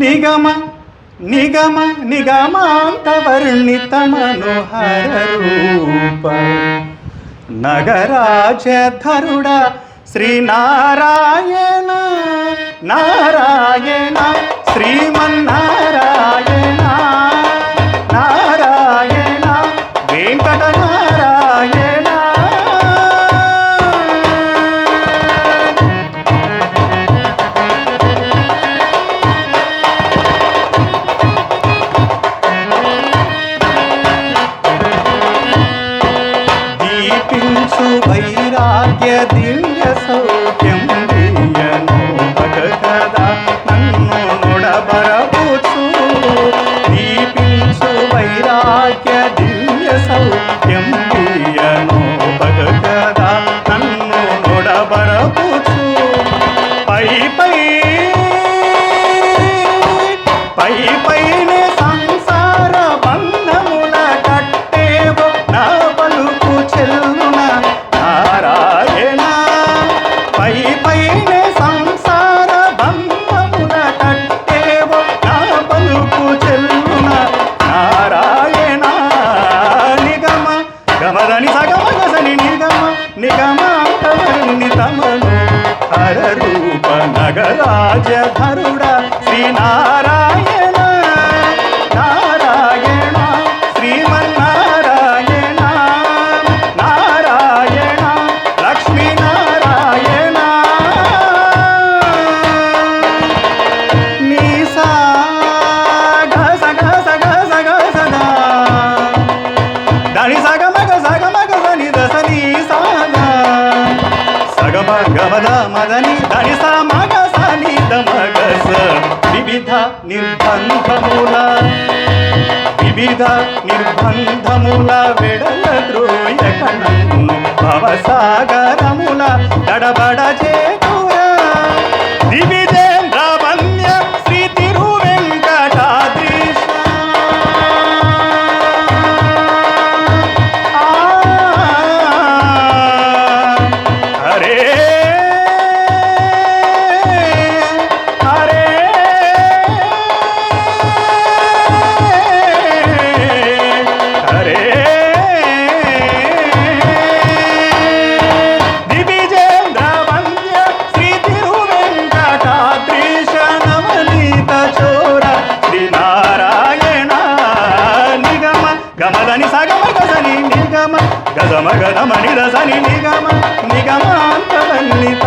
నిగమ నిగమ నిగమాంతవర్ణిత మనోహర రూప నగరాజధరుడ శ్రీనారాయణ నారాయణ శ్రీమన్నారాయణ నారాయణ వెంకట నారాయణ దీపించు వైరాగ్య దివ్య సౌఖ్యం దియను భగదా నన్ను నొడబరపుచు దీపించు వైరాగ్య దివ్య సౌఖ్యం దియను భగదా నన్ను నొడబరపుచు పై పై పై పైనే సంసార బంధముల కట్టేవో నా పలుకు చెల్లున నారాయణ పై పైనే సంసార బంధముల కట్టేవో నా పలుకు చెల్లున నారాయణ నిగమ గమదని సగమ గసని నిగమ నిగమాంతవర్ణితమను హర రూప నగరాజధరుడ శ్రీనారాయణ నారాయణ శ్రీమన్నారాయణ నారాయణ లక్ష్మీనారాయణ నీసా గస గస గస గసదా దాని సగమగ సని దసని సాగా సగమ గమద మదని దని సమగ సని దమగస వివిధ నిర్బంధముల వెడల ద్రోయక నన్ను భవసాగరముల దడబడ చేకురా దివిజేంద్ర వన్య శ్రీ తిరువెంకటాద్రీశ హరే హరే హరే దివిజేంద్ర వంద్య శ్రీ తిరువెంకటాద్రీశ నవనీత చోర శ్రీనారాయణ నిగమ గమదని సగమ గసని నిగమ గజమ గదమని రసని నిగమ నిగమాంతవర్ణిత